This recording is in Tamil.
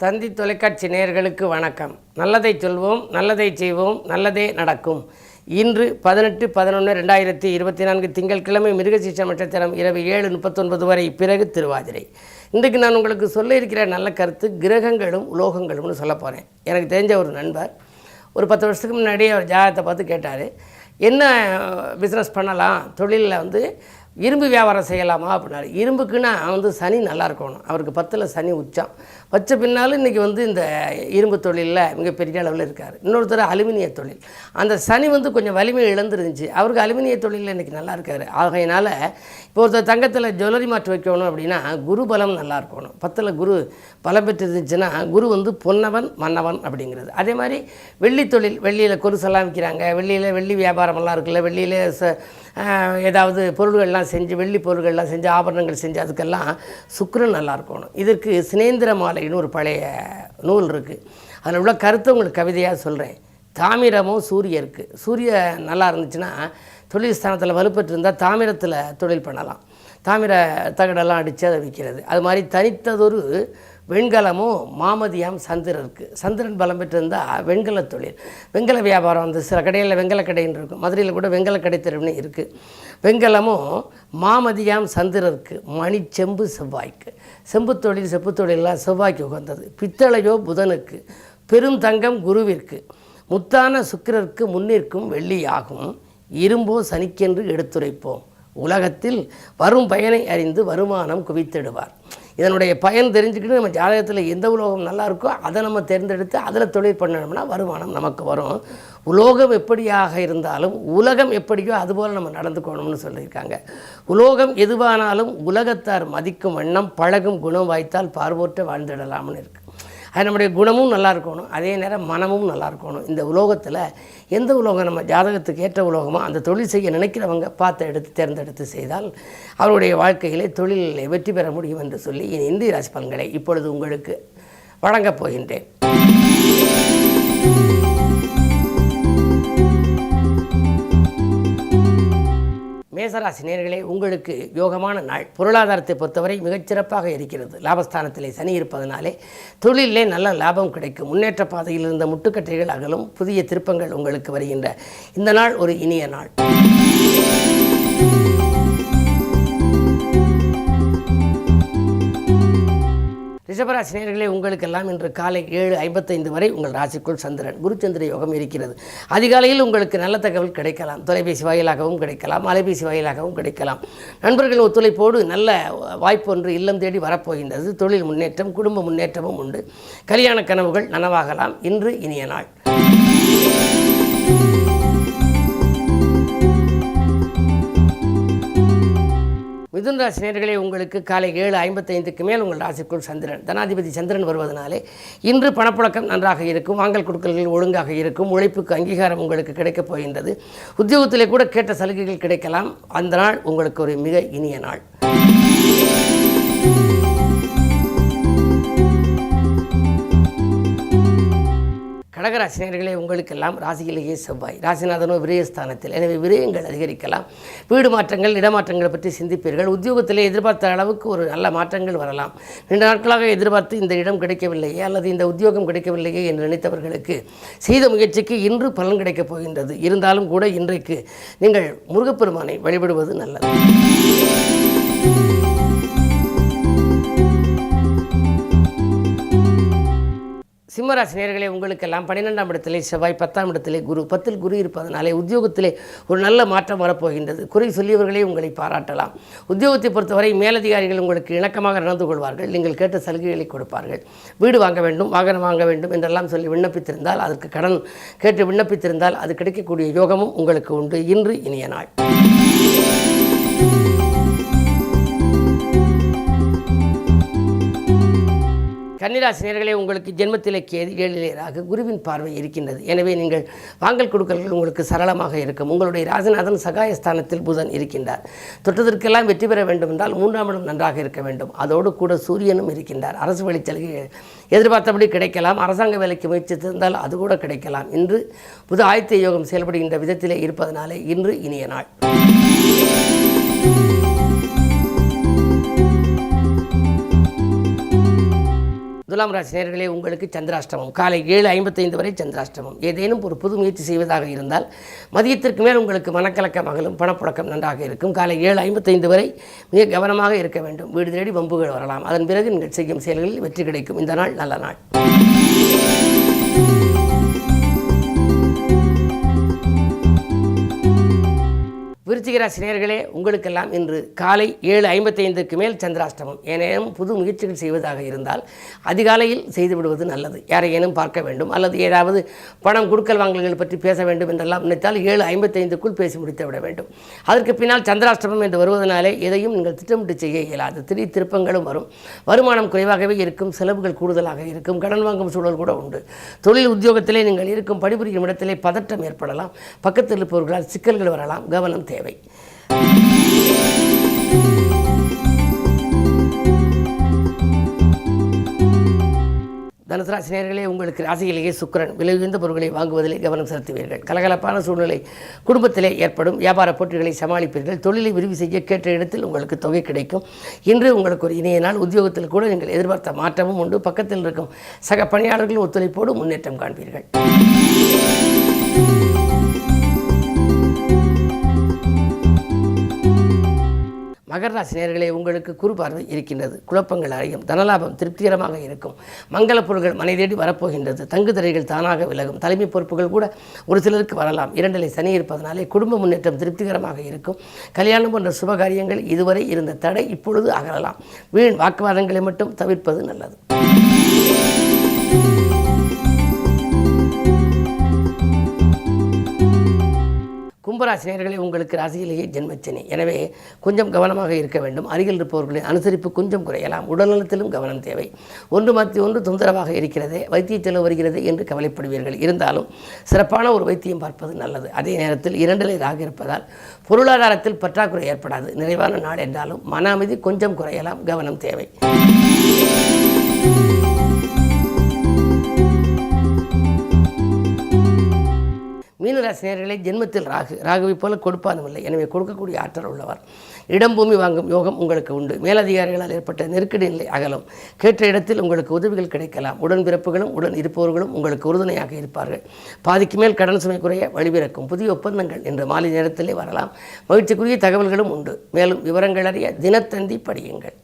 தந்தி தொலைக்காட்சி நேயர்களுக்கு வணக்கம். நல்லதை சொல்வோம், நல்லதை செய்வோம், நல்லதே நடக்கும். இன்று 18/11/2024 திங்கட்கிழமை மிருகசீரிஷம் நட்சத்திரம் இரவு 7:39 வரை, பிறகு திருவாதிரை. இன்றைக்கு நான் உங்களுக்கு சொல்ல இருக்கிற நல்ல கருத்து கிரகங்களும் உலோகங்களும்னு சொல்ல போகிறேன். எனக்கு தெரிஞ்ச ஒரு நண்பர் ஒரு 10 வருஷத்துக்கு முன்னாடி அவர் ஜாதகத்தை பார்த்து கேட்டார், என்ன பிஸ்னஸ் பண்ணலாம், தொழிலில் இரும்பு வியாபாரம் செய்யலாமா அப்படின்னாரு. இரும்புக்குன்னா சனி நல்லா இருக்கணும். அவருக்கு 10ல் சனி உச்சம் வச்ச பின்னாலும் இன்றைக்கி இந்த இரும்பு தொழிலில் மிகப்பெரிய அளவில் இருக்கார். இன்னொருத்தர் அலுமினிய தொழில், அந்த சனி கொஞ்சம் வலிமை இழந்துருந்துச்சு. அவருக்கு அலுமினிய தொழிலில் இன்றைக்கி நல்லா இருக்கார். ஆகையினால் இப்போ ஒருத்தர் தங்கத்தில் ஜுவல்லரி மாற்று வைக்கணும் அப்படின்னா குரு பலம் நல்லா இருக்கணும். 10ல் குரு பலம் பெற்று இருந்துச்சுன்னா குரு பொன்னவன் மன்னவன் அப்படிங்கிறது. அதே மாதிரி வெள்ளி தொழில், வெள்ளியில் கொலுசெல்லாம் விற்கிறாங்க, வெள்ளியில் வெள்ளி வியாபாரமெல்லாம் இருக்குல்ல, வெள்ளியில் ஏதாவது பொருள்கள்லாம் செஞ்சு, வெள்ளி பொருள்கள்லாம் செஞ்சு, ஆபரணங்கள் செஞ்சு, அதுக்கெல்லாம் சுக்கிரன் நல்லா இருக்கணும். இதற்கு சினேந்திர மாலைன்னு ஒரு பழைய நூல் இருக்குது. அதில் உள்ள கருத்தை உங்களுக்கு கவிதையாக சொல்கிறேன். தாமிரமும் சூரியருக்கு, சூரிய நல்லா இருந்துச்சுன்னா தொழில் ஸ்தானத்தில் வலுப்பெற்று இருந்தால் தாமிரத்தில் தொழில் பண்ணலாம். தாமிர தகடெல்லாம் அடித்து அதை விற்கிறது. அது மாதிரி தனித்ததொரு வெண்கலமும் மாமதியாம் சந்திரருக்கு, சந்திரன் பலம் பெற்றிருந்தால் வெண்கல தொழில், வெண்கல வியாபாரம். சில கடையில் வெண்கல கடைன்னு இருக்கும், மதுரையில் கூட வெண்கல கடை தெருவுன்னு இருக்குது. வெண்கலமும் மாமதியாம் சந்திரருக்கு, மணி செம்பு செவ்வாய்க்கு, செம்பு தொழில் செப்பு தொழிலெலாம் செவ்வாய்க்கு உகந்தது. பித்தளையோ புதனுக்கு, பெரும் தங்கம் குருவிற்கு, முத்தான சுக்கிரருக்கு முன்னிற்கும் வெள்ளியாகும். இரும்போ சனிக்கென்று எடுத்துரைப்போம், உலகத்தில் வரும் பயனை அறிந்து வருமானம் குவித்திடுவார். இதனுடைய பயன் தெரிஞ்சுக்கிட்டு நம்ம ஜாதகத்தில் எந்த உலோகம் நல்லா இருக்கோ அதை நம்ம தேர்ந்தெடுத்து அதில் தொழில் பண்ணணும்னா வருமானம் நமக்கு வரும். உலோகம் எப்படியாக இருந்தாலும் உலகம் எப்படியோ அதுபோல் நம்ம நடந்துக்கணும்னு சொல்லியிருக்காங்க. உலோகம் எதுவானாலும் உலகத்தார் மதிக்கும் வண்ணம் பழகும் குணம் வாய்த்தால் பார்வோற்ற வாழ்ந்துடலாம்னு இருக்குது. அது நம்முடைய குணமும் நல்லா இருக்கணும், அதே நேரம் மனமும் நல்லா இருக்கணும். இந்த உலோகத்தில் எந்த உலோகம் நம்ம ஜாதகத்துக்கு ஏற்ற உலோகமோ அந்த தொழில் செய்ய நினைக்கிறவங்க பார்த்து தேர்ந்தெடுத்து செய்தால் அவருடைய வாழ்க்கையிலே தொழிலில் வெற்றி பெற முடியும் என்று சொல்லி இந்திய ராசி பலன்களை இப்பொழுது உங்களுக்கு வழங்கப் போகின்றேன். மேசராசி நேயர்களே, உங்களுக்கு யோகமான நாள். பொருளாதாரத்தை பொறுத்தவரை மிகச்சிறப்பாக இருக்கிறது. லாபஸ்தானத்திலே சனி இருப்பதனாலே தொழிலே நல்ல லாபம் கிடைக்கும். முன்னேற்ற பாதையில் இருந்த முட்டுக்கட்டைகள் அகலும். புதிய திருப்பங்கள் உங்களுக்கு வருகின்ற இந்த நாள் ஒரு இனிய நாள். ரிஷபராசி நேயர்களே, உங்களுக்கெல்லாம் இன்று காலை 7:55 வரை உங்கள் ராசிக்குள் சந்திரன் குருச்சந்திர யோகம் இருக்கிறது. அதிகாலையில் உங்களுக்கு நல்ல தகவல் கிடைக்கலாம். தொலைபேசி வாயிலாகவும் கிடைக்கலாம், அலைபேசி வாயிலாகவும் கிடைக்கலாம். நண்பர்கள் ஒத்துழைப்போடு நல்ல வாய்ப்பு ஒன்று இல்லம் தேடி வரப்போகின்றது. தொழில் முன்னேற்றம், குடும்ப முன்னேற்றமும் உண்டு. கல்யாண கனவுகள் நனவாகலாம். இன்று இனிய நாள். மிதுன ராசி நேயர்களே, உங்களுக்கு காலை 7:55க்கு மேல் உங்கள் ராசிக்குள் சந்திரன், தனாதிபதி சந்திரன் வருவதனாலே இன்று பணப்புழக்கம் நன்றாக இருக்கும். வாங்கல் கொடுக்கல்கள் ஒழுங்காக இருக்கும். உழைப்புக்கு அங்கீகாரம் உங்களுக்கு கிடைக்கப் போகின்றது. உத்தியோகத்திலே கூட கேட்ட சலுகைகள் கிடைக்கலாம். அந்த நாள் உங்களுக்கு ஒரு மிக இனிய நாள். கடகராசி நேயர்களே, உங்களுக்கெல்லாம் ராசியிலேயே செவ்வாய், ராசிநாதனோ விரயஸ்தானத்தில். எனவே விரயங்கள் அதிகரிக்கலாம். வீடு மாற்றங்கள், இடமாற்றங்களை பற்றி சிந்திப்பீர்கள். உத்தியோகத்திலே எதிர்பார்த்த அளவுக்கு ஒரு நல்ல மாற்றங்கள் வரலாம். நீண்ட நாட்களாக எதிர்பார்த்து இந்த இடம் கிடைக்கவில்லையே அல்லது இந்த உத்தியோகம் கிடைக்கவில்லையே என்று நினைத்தவர்களுக்கு செய்த முயற்சிக்கு இன்று பலன் கிடைக்கப் போகின்றது. இருந்தாலும் கூட இன்றைக்கு நீங்கள் முருகப்பெருமானை வழிபடுவது நல்லது. சிம்மராசி நேயர்களே, உங்களுக்கெல்லாம் 12ஆம் இடத்திலே செவ்வாய், 10ஆம் இடத்திலே குரு, 10ல் குரு இருப்பதனாலே உத்தியோகத்திலே ஒரு நல்ல மாற்றம் வரப்போகின்றது. குறை சொல்லியவர்களே உங்களை பாராட்டலாம். உத்தியோகத்தை பொறுத்தவரை மேலதிகாரிகள் உங்களுக்கு இணக்கமாக நடந்து கொள்வார்கள். நீங்கள் கேட்ட சலுகைகளை கொடுப்பார்கள். வீடு வாங்க வேண்டும், வாகனம் வாங்க வேண்டும் என்றெல்லாம் சொல்லி விண்ணப்பித்திருந்தால், அதற்கு கடன் கேட்டு விண்ணப்பித்திருந்தால் அது கிடைக்கக்கூடிய யோகமும் உங்களுக்கு உண்டு. இன்று இனிய நாள். கன்னிராசி நேயர்களே, உங்களுக்கு ஜென்மத்திலே கேது, 7லே ராகு, குருவின் பார்வை இருக்கின்றது. எனவே நீங்கள் வாங்கல் கொடுக்கல்கள் உங்களுக்கு சரளமாக இருக்கும். உங்களுடைய ராசிநாதன் சகாயஸ்தானத்தில் புதன் இருக்கின்றார். தொட்டதற்கெல்லாம் வெற்றி பெற வேண்டும் என்றால் 3ஆம் இடம் நன்றாக இருக்க வேண்டும். அதோடு கூட சூரியனும் இருக்கின்றார். அரசு வழி சலுகை எதிர்பார்த்தபடி கிடைக்கலாம். அரசாங்க வேலைக்கு முயற்சித்திருந்தால் அது கூட கிடைக்கலாம். இன்று புது ஆயத்த யோகம் செயல்படுகின்ற விதத்திலே இருப்பதனாலே இன்று இனிய நாள். துலாம் ராசி நேயர்களே, உங்களுக்கு சந்திராஷ்டமம் காலை 7:55 வரை சந்திராஷ்டமம். ஏதேனும் ஒரு புது முயற்சி செய்வதாக இருந்தால் மதியத்திற்கு மேல் உங்களுக்கு மனக்கலக்கம் அகலும், பணப்புழக்கம் நன்றாக இருக்கும். காலை 7:55 வரை மிக கவனமாக இருக்க வேண்டும். வீடு தேடி வம்புகள் வரலாம். அதன் பிறகு நீங்கள் செய்யும் செயல்களில் வெற்றி கிடைக்கும். இந்த நாள் நல்ல நாள். விருச்சிக ராசி நேயர்களே, உங்களுக்கெல்லாம் இன்று காலை 7:55க்கு மேல் சந்திராஷ்டமம். ஏனேனும் புது முயற்சிகள் செய்வதாக இருந்தால் அதிகாலையில் செய்துவிடுவது நல்லது. யாரையேனும் பார்க்க வேண்டும் அல்லது ஏதாவது பணம் கொடுக்கல் வாங்கல்கள் பற்றி பேச வேண்டும் என்றெல்லாம் நினைத்தால் 7:55க்குள் பேசி முடித்து விட வேண்டும். அதற்கு பின்னால் சந்திராஷ்டமம் என்று வருவதனாலே எதையும் நீங்கள் திட்டமிட்டு செய்ய இயலாது. திடீர் திருப்பங்களும் வரும். வருமானம் குறைவாகவே இருக்கும், செலவுகள் கூடுதலாக இருக்கும், கடன் வாங்கும் சூழல் கூட உண்டு. தொழில் உத்தியோகத்திலே நீங்கள் இருக்கும் பணிபுரியும் இடத்திலே பதட்டம் ஏற்படலாம். பக்கத்தில் இருப்பவர்களால் சிக்கல்கள் வரலாம். கவனம் தேவை. தனுசு ராசி நேயர்களே, உங்களுக்கு ராசியிலேயே சுக்கிரன். விலை உயர்ந்த பொருட்களை வாங்குவதிலே கவனம் செலுத்துவீர்கள். கலகலப்பான சூழ்நிலை குடும்பத்திலே ஏற்படும். வியாபார போட்டிகளை சமாளிப்பீர்கள். தொழிலை விரிவு செய்ய கேட்ட இடத்தில் உங்களுக்கு தொகை கிடைக்கும். இன்று உங்களுக்கு ஒரு இணைய நாள். உத்தியோகத்தில் கூட நீங்கள் எதிர்பார்த்த மாற்றமும் உண்டு. பக்கத்தில் இருக்கும் சக பணியாளர்களின் ஒத்துழைப்போடு முன்னேற்றம் காண்பீர்கள். மகர ராசி நேயர்களே, உங்களுக்கு குரு பார்வை இருக்கின்றது. குழப்பங்கள் அறையும். தனலாபம் திருப்திகரமாக இருக்கும். மங்கள பொருட்கள் மனை தேடி வரப்போகின்றது. தங்குதடைகள் தானாக விலகும். தலைமை பொறுப்புகள் கூட ஒரு சிலருக்கு வரலாம். 2 சனி இருப்பதனாலே குடும்ப முன்னேற்றம் திருப்திகரமாக இருக்கும். கல்யாணம் போன்ற சுபகாரியங்கள் இதுவரை இருந்த தடை இப்பொழுது அகலலாம். வீண் வாக்குவாதங்களை மட்டும் தவிர்ப்பது நல்லது. கும்பராசி நேயர்களே, உங்களுக்கு ராசியிலேயே ஜென்மச்சனி. எனவே கொஞ்சம் கவனமாக இருக்க வேண்டும். அருகில் இருப்பவர்களின் அனுசரிப்பு கொஞ்சம் குறையலாம். உடல்நலத்திலும் கவனம் தேவை. ஒன்று மாற்றி ஒன்று தொந்தரவாக இருக்கிறதே, வைத்திய செலவு வருகிறது என்று கவலைப்படுவீர்கள். இருந்தாலும் சிறப்பான ஒரு வைத்தியம் பார்ப்பது நல்லது. அதே நேரத்தில் 2 ராகு இருப்பதால் பொருளாதாரத்தில் பற்றாக்குறை ஏற்படாது. நிறைவான நாள் என்றாலும் மன அமைதி கொஞ்சம் குறையலாம். கவனம் தேவை. மீனராசி நேயர்களே, ஜென்மத்தில் ராகுவை போல கொடுப்பானும் இல்லை. எனவே கொடுக்கக்கூடிய ஆற்றல் உள்ளவர். இடம் பூமி வாங்கும் யோகம் உங்களுக்கு உண்டு. மேலதிகாரிகளால் ஏற்பட்ட நெருக்கடி நிலை அகலும். கேட்ட இடத்தில் உங்களுக்கு உதவிகள் கிடைக்கலாம். உடன்பிறப்புகளும் உடன் இருப்பவர்களும் உங்களுக்கு உறுதுணையாக இருப்பார்கள். பாதிக்கு மேல் கடன் சுமை குறைய வழிபிறக்கும். புதிய ஒப்பந்தங்கள் இன்று மாலை நேரத்திலே வரலாம். மகிழ்ச்சிக்குரிய தகவல்களும் உண்டு. மேலும் விவரங்கள் அறிய தினத்தந்தி படியுங்கள்.